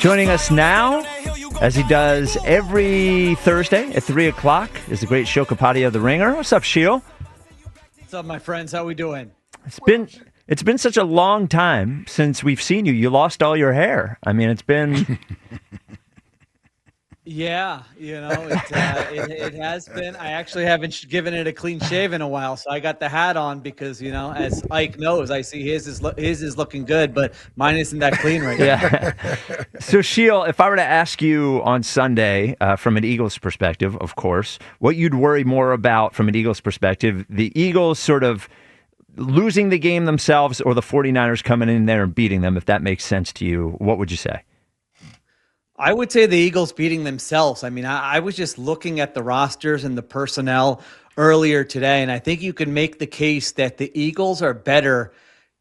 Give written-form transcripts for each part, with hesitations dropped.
Joining us now, as he does every Thursday at 3 o'clock, is the great Sheil Kapadia of The Ringer. What's up, Sheil? What's up, my friends? How we doing? It's been such a long time since we've seen you. You lost all your hair. I mean, it's been... Yeah, it has been. I actually haven't given it a clean shave in a while, so I got the hat on because, as Ike knows, I see his is looking good, but mine isn't that clean right now. Yeah. So, Sheil, if I were to ask you on Sunday, from an Eagles perspective, of course, what you'd worry more about from an Eagles perspective, the Eagles sort of losing the game themselves or the 49ers coming in there and beating them, if that makes sense to you, what would you say? I would say the Eagles beating themselves. I mean, I was just looking at the rosters and the personnel earlier today, and I think you can make the case that the Eagles are better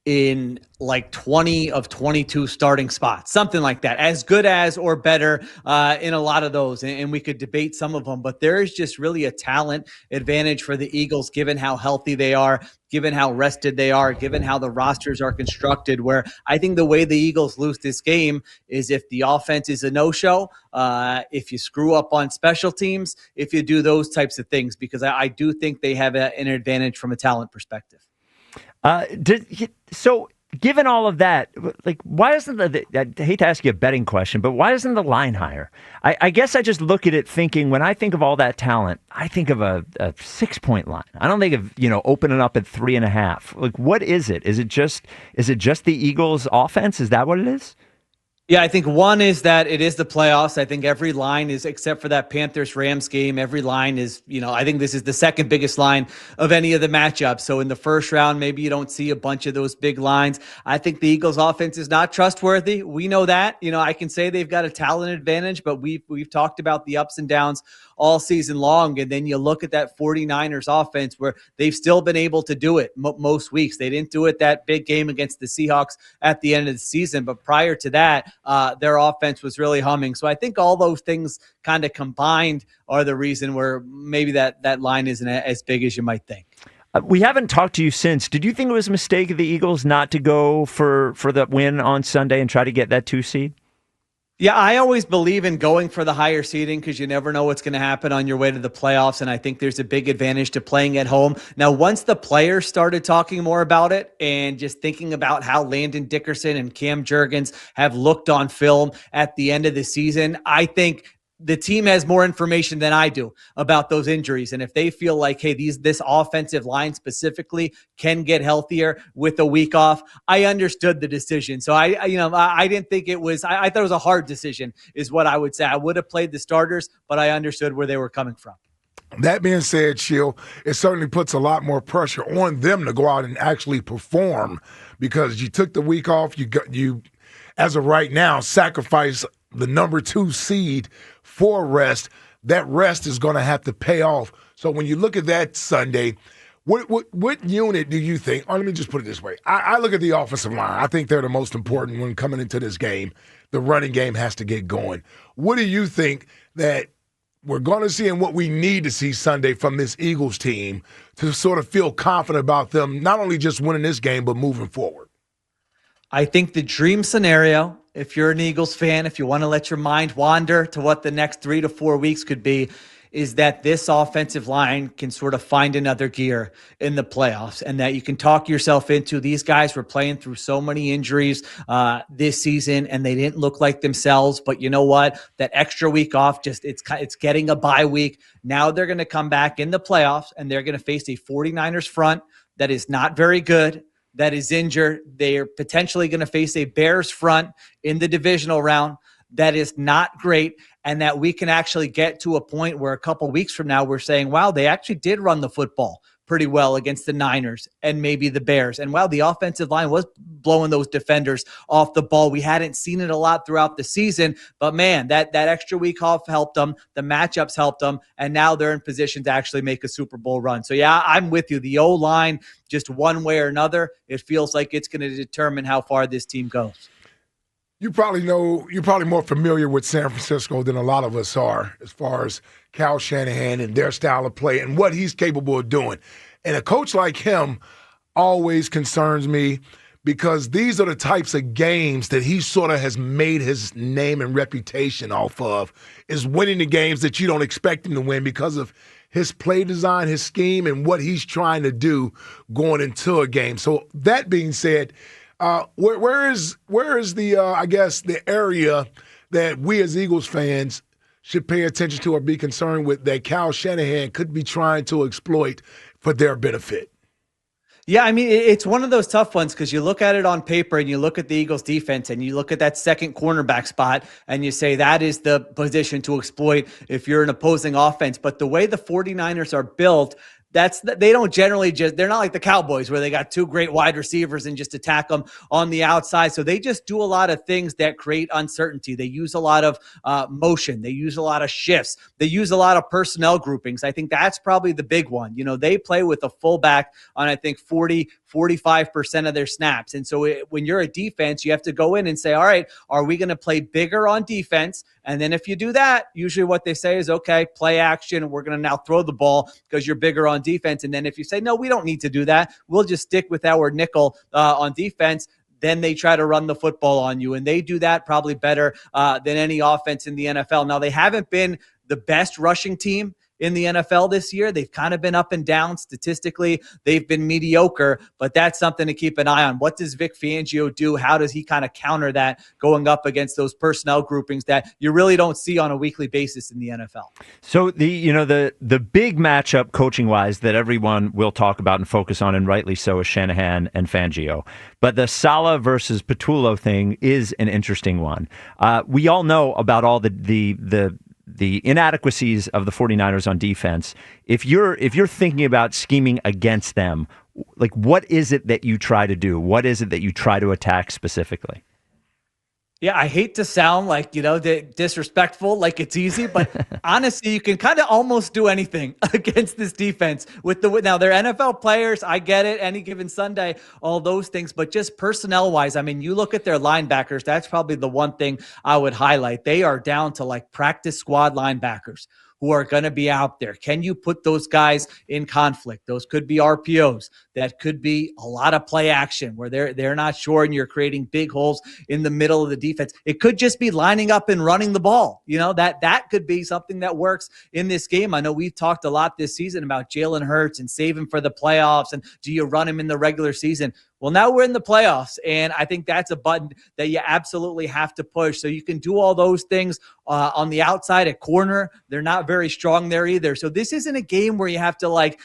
in like 20 of 22 starting spots, something like that, as good as or better in a lot of those. And we could debate some of them, but there is just really a talent advantage for the Eagles, given how healthy they are, given how rested they are, given how the rosters are constructed, where I think the way the Eagles lose this game is if the offense is a no-show, if you screw up on special teams, if you do those types of things, because I do think they have an advantage from a talent perspective. So given all of that, like, why isn't I hate to ask you a betting question, but why isn't the line higher? I guess I just look at it thinking, when I think of all that talent, I think of a 6-point line. I don't think of, opening up at 3.5. Like, what is it? Is it just the Eagles offense? Is that what it is? Yeah, I think one is that it is the playoffs. I think every line is, except for that Panthers-Rams game, every line is, I think this is the second biggest line of any of the matchups. So in the first round, maybe you don't see a bunch of those big lines. I think the Eagles offense is not trustworthy. We know that. I can say they've got a talent advantage, but we've talked about the ups and downs all season long. And then you look at that 49ers offense where they've still been able to do it most weeks. They didn't do it that big game against the Seahawks at the end of the season, but prior to that, their offense was really humming. So I think all those things kind of combined are the reason where maybe that line isn't as big as you might think. We haven't talked to you since. Did you think it was a mistake of the Eagles not to go for the win on Sunday and try to get that 2 seed? Yeah, I always believe in going for the higher seeding because you never know what's going to happen on your way to the playoffs, and I think there's a big advantage to playing at home. Now, once the players started talking more about it and just thinking about how Landon Dickerson and Cam Jurgens have looked on film at the end of the season, I think the team has more information than I do about those injuries. And if they feel like, hey, this offensive line specifically can get healthier with a week off, I understood the decision. So I didn't think it was, I thought it was a hard decision is what I would say. I would have played the starters, but I understood where they were coming from. That being said, Sheil, it certainly puts a lot more pressure on them to go out and actually perform, because you took the week off. You as of right now, sacrifice the number 2 seed for rest. That rest is going to have to pay off. So when you look at that Sunday, what unit do you think? Or let me just put it this way. I look at the offensive line. I think they're the most important when coming into this game. The running game has to get going. What do you think that we're going to see and what we need to see Sunday from this Eagles team to sort of feel confident about them, not only just winning this game, but moving forward? I think the dream scenario, if you're an Eagles fan, if you want to let your mind wander to what the next 3 to 4 weeks could be, is that this offensive line can sort of find another gear in the playoffs, and that you can talk yourself into. These guys were playing through so many injuries this season, and they didn't look like themselves. But you know what? That extra week off, it's getting a bye week. Now they're going to come back in the playoffs, and they're going to face a 49ers front that is not very good, that is injured. They are potentially going to face a Bears front in the divisional round that is not great, and that we can actually get to a point where a couple weeks from now we're saying, wow, they actually did run the football pretty well against the Niners and maybe the Bears. And wow, the offensive line was blowing those defenders off the ball. We hadn't seen it a lot throughout the season, but man, that extra week off helped them. The matchups helped them, and now they're in position to actually make a Super Bowl run. So yeah, I'm with you. The O-line, just one way or another, it feels like it's going to determine how far this team goes. You're probably more familiar with San Francisco than a lot of us are as far as Kyle Shanahan and their style of play and what he's capable of doing. And a coach like him always concerns me because these are the types of games that he sort of has made his name and reputation off of, is winning the games that you don't expect him to win because of his play design, his scheme, and what he's trying to do going into a game. So that being said, where is the I guess the area that we as Eagles fans should pay attention to or be concerned with that Kyle Shanahan could be trying to exploit for their benefit? Yeah, I mean, it's one of those tough ones because you look at it on paper and you look at the Eagles defense and you look at that second cornerback spot and you say that is the position to exploit if you're an opposing offense. But the way the 49ers are built, they don't generally they're not like the Cowboys where they got two great wide receivers and just attack them on the outside. So they just do a lot of things that create uncertainty. They use a lot of motion. They use a lot of shifts. They use a lot of personnel groupings. I think that's probably the big one. They play with a fullback on, I think, 45% of their snaps. And so when you're a defense, you have to go in and say, all right, are we going to play bigger on defense? And then if you do that, usually what they say is, okay, play action. We're going to now throw the ball because you're bigger on defense. And then if you say, no, we don't need to do that, we'll just stick with our nickel on defense, then they try to run the football on you. And they do that probably better than any offense in the NFL. Now, they haven't been the best rushing team in the NFL this year. They've kind of been up and down statistically. They've been mediocre, but that's something to keep an eye on. What does Vic Fangio do? How does he kind of counter that going up against those personnel groupings that you really don't see on a weekly basis in the NFL? So the big matchup coaching wise that everyone will talk about and focus on, and rightly so, is Shanahan and Fangio. But the Saleh versus Patullo thing is an interesting one. We all know about all the inadequacies of the 49ers on defense. If you're thinking about scheming against them, like, what is it that you try to do? What is it that you try to attack specifically? Yeah, I hate to sound like, disrespectful, like it's easy, but honestly, you can kind of almost do anything against this defense now they're NFL players. I get it. Any given Sunday, all those things, but just personnel wise, I mean, you look at their linebackers. That's probably the one thing I would highlight. They are down to like practice squad linebackers who are going to be out there. Can you put those guys in conflict? Those could be RPOs. That could be a lot of play action where they're not sure and you're creating big holes in the middle of the defense. It could just be lining up and running the ball. That could be something that works in this game. I know we've talked a lot this season about Jalen Hurts and saving for the playoffs and do you run him in the regular season? Well, now we're in the playoffs, and I think that's a button that you absolutely have to push. So you can do all those things on the outside at corner. They're not very strong there either. So this isn't a game where you have to I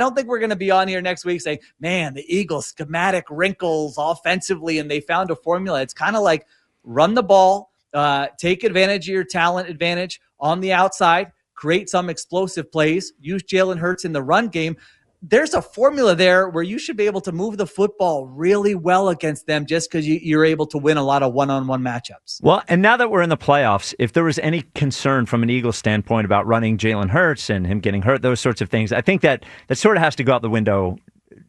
don't think we're going to be on here next week saying, man, the Eagles schematic wrinkles offensively, and they found a formula. It's kind of like run the ball, take advantage of your talent advantage on the outside, create some explosive plays, use Jalen Hurts in the run game. There's a formula there where you should be able to move the football really well against them just because you're able to win a lot of one-on-one matchups. Well, and now that we're in the playoffs, if there was any concern from an Eagles standpoint about running Jalen Hurts and him getting hurt, those sorts of things, I think that sort of has to go out the window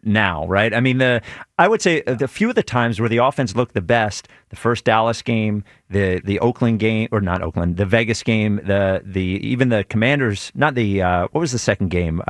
now, right? I mean, I would say the few of the times where the offense looked the best, the first Dallas game, the Oakland game, or not Oakland, the Vegas game, even the Commanders, not the what was the second game?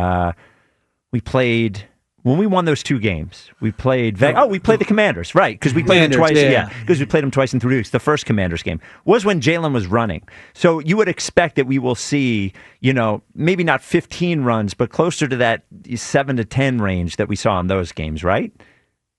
We played when we won those two games. We played the Commanders, right? Because we played them twice. Yeah, because we played them twice in 3 weeks. The first Commanders game was when Jalen was running. So you would expect that we will see, maybe not 15 runs, but closer to that 7 to 10 range that we saw in those games, right?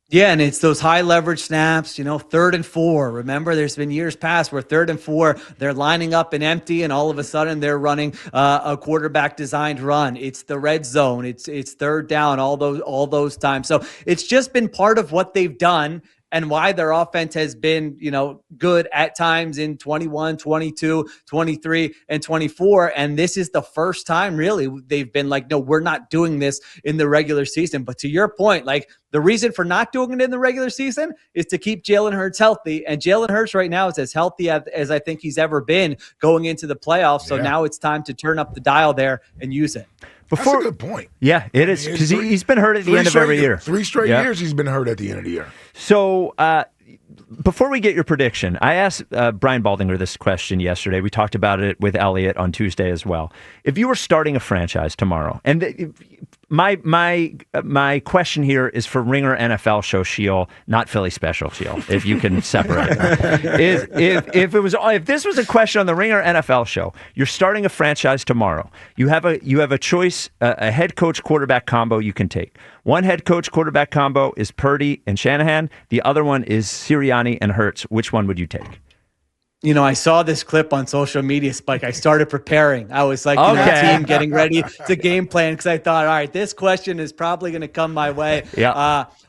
Yeah, and it's those high leverage snaps, 3rd and 4. Remember, there's been years past where 3rd and 4, they're lining up and empty, and all of a sudden they're running a quarterback designed run. It's the red zone. It's 3rd down, all those times. So it's just been part of what they've done and why their offense has been, good at times in 21, 22, 23, and 24. And this is the first time really they've been like, no, we're not doing this in the regular season. But to your point, the reason for not doing it in the regular season is to keep Jalen Hurts healthy. And Jalen Hurts right now is as healthy as I think he's ever been going into the playoffs. So now it's time to turn up the dial there and use it. That's a good point. Yeah, it is, because he's been hurt at the end of every year. 3 straight years he's been hurt at the end of the year. So before we get your prediction, I asked Brian Baldinger this question yesterday. We talked about it with Elliot on Tuesday as well. If you were starting a franchise tomorrow, and my question here is for Ringer NFL show Sheil, not Philly special Sheil. If you can separate them. If this was a question on the Ringer NFL show, you're starting a franchise tomorrow. You have a choice, a head coach quarterback combo you can take. One head coach quarterback combo is Purdy and Shanahan. The other one is Sirianni and Hurts. Which one would you take? I saw this clip on social media, Spike. I started preparing. I was like, team getting ready to game plan because I thought, all right, this question is probably going to come my way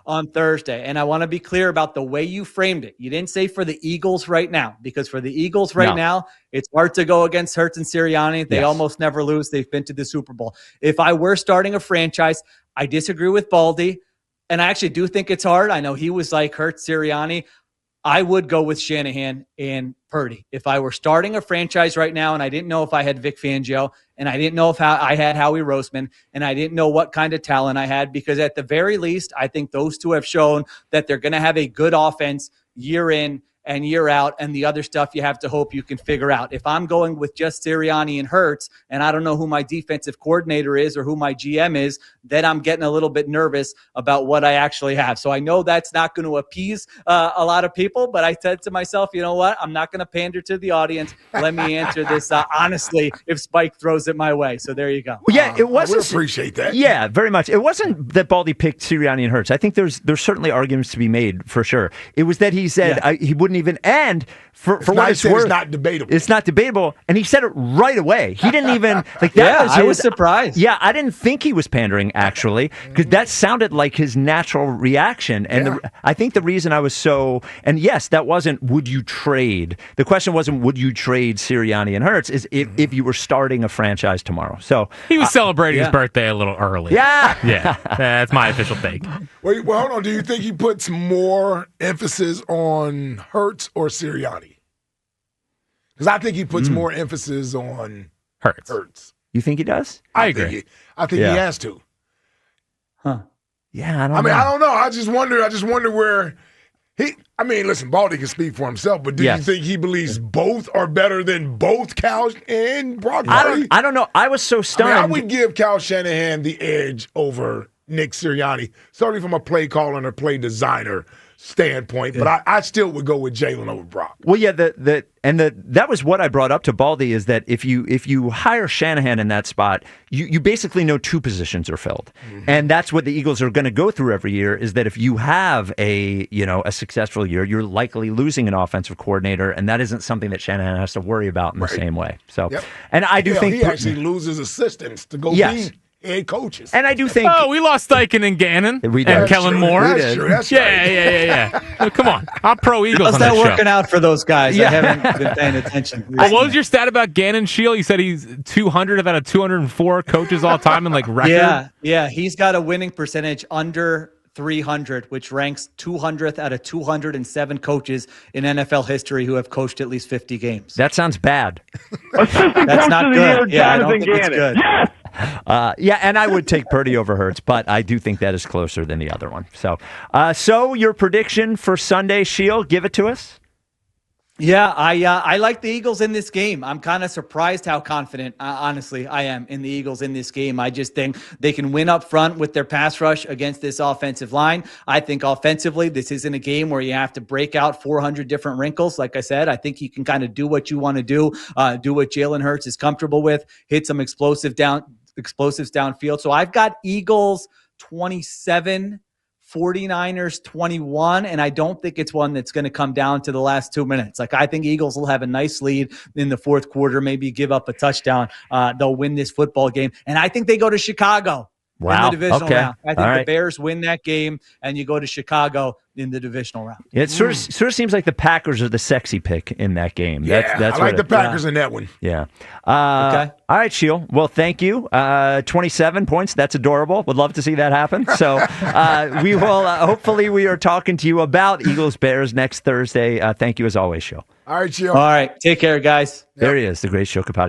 on Thursday. And I want to be clear about the way you framed it. You didn't say for the Eagles right now, because for the Eagles now, it's hard to go against Hurts and Sirianni. They almost never lose. They've been to the Super Bowl. If I were starting a franchise, I disagree with Baldy. And I actually do think it's hard. I know he was like Hurts, Sirianni. I would go with Shanahan and Purdy. If I were starting a franchise right now and I didn't know if I had Vic Fangio and I didn't know if I had Howie Roseman and I didn't know what kind of talent I had, because at the very least, I think those two have shown that they're going to have a good offense year in and year out, and the other stuff you have to hope you can figure out. If I'm going with just Sirianni and Hurts, and I don't know who my defensive coordinator is or who my GM is, then I'm getting a little bit nervous about what I actually have. So I know that's not going to appease a lot of people, but I said to myself, you know what? I'm not going to pander to the audience. Let me answer this honestly if Spike throws it my way. So there you go. Well, yeah, it wasn't. I appreciate that. Yeah, very much. It wasn't that Baldy picked Sirianni and Hurts. I think there's certainly arguments to be made for sure. It was that he said he wouldn't even, and for what it's worth, it's not debatable. It's not debatable, and he said it right away. He didn't even like that. I was surprised. Yeah, I didn't think he was pandering actually, because that sounded like his natural reaction. And I think the reason I was so, and yes, that wasn't would you trade. The question wasn't would you trade Sirianni and Hurts. Is if you were starting a franchise tomorrow. So he was celebrating his birthday a little early. Yeah, that's my official take. Wait, well, hold on. Do you think he puts more emphasis on Hurts or Sirianni? Because I think he puts more emphasis on Hurts. You think he does? I agree. I think he has to. Huh. Yeah, I don't know. I don't know. I just wonder where he. I mean, listen, Baldy can speak for himself, but do you think he believes both are better than both Cal and Brock Purdy? I don't know. I was so stunned. I would give Cal Shanahan the edge over Nick Sirianni, certainly from a play caller and a play designer standpoint, but I still would go with Jalen over Brock. Well, yeah, that was what I brought up to Baldy, is that if you hire Shanahan in that spot, you basically know two positions are filled. And that's what the Eagles are going to go through every year, is that if you have a successful year, you're likely losing an offensive coordinator, and that isn't something that Shanahan has to worry about in the same way. So, and I do think he actually loses assistants to go be head coaches. And I do think... we lost Steichen and Gannon and Kellen Moore. That's true. That's Yeah. Oh, come on. I'm pro Eagles on How's that this working show. out for those guys? I haven't been paying attention. What was your stat about Gannon, Sheil? You said he's 200 out of 204 coaches all time in record? Yeah. He's got a winning percentage under 300, which ranks 200th out of 207 coaches in NFL history who have coached at least 50 games. That sounds bad. That's not good. Yeah, I don't think it's good. Yes! And I would take Purdy over Hurts, but I do think that is closer than the other one. So your prediction for Sunday, Sheil, give it to us. Yeah, I like the Eagles in this game. I'm kind of surprised how confident, honestly, I am in the Eagles in this game. I just think they can win up front with their pass rush against this offensive line. I think offensively, this isn't a game where you have to break out 400 different wrinkles. Like I said, I think you can kind of do what you want to do what Jalen Hurts is comfortable with, hit some explosives downfield. So I've got Eagles 27, 49ers 21, and I don't think it's one that's going to come down to the last 2 minutes. I think Eagles will have a nice lead in the fourth quarter, maybe give up a touchdown. They'll win this football game, and I think they go to Chicago in the divisional round. I think the Bears win that game, and you go to Chicago in the divisional round. It sort of seems like the Packers are the sexy pick in that game. That's I like the Packers in that one. Yeah. Okay. All right, Sheil. Well, thank you. 27 points. That's adorable. Would love to see that happen. So we will. Hopefully, we are talking to you about Eagles Bears next Thursday. Thank you as always, Sheil. All right, Sheil. All right. Take care, guys. There he is, the great Sheil Kapadia.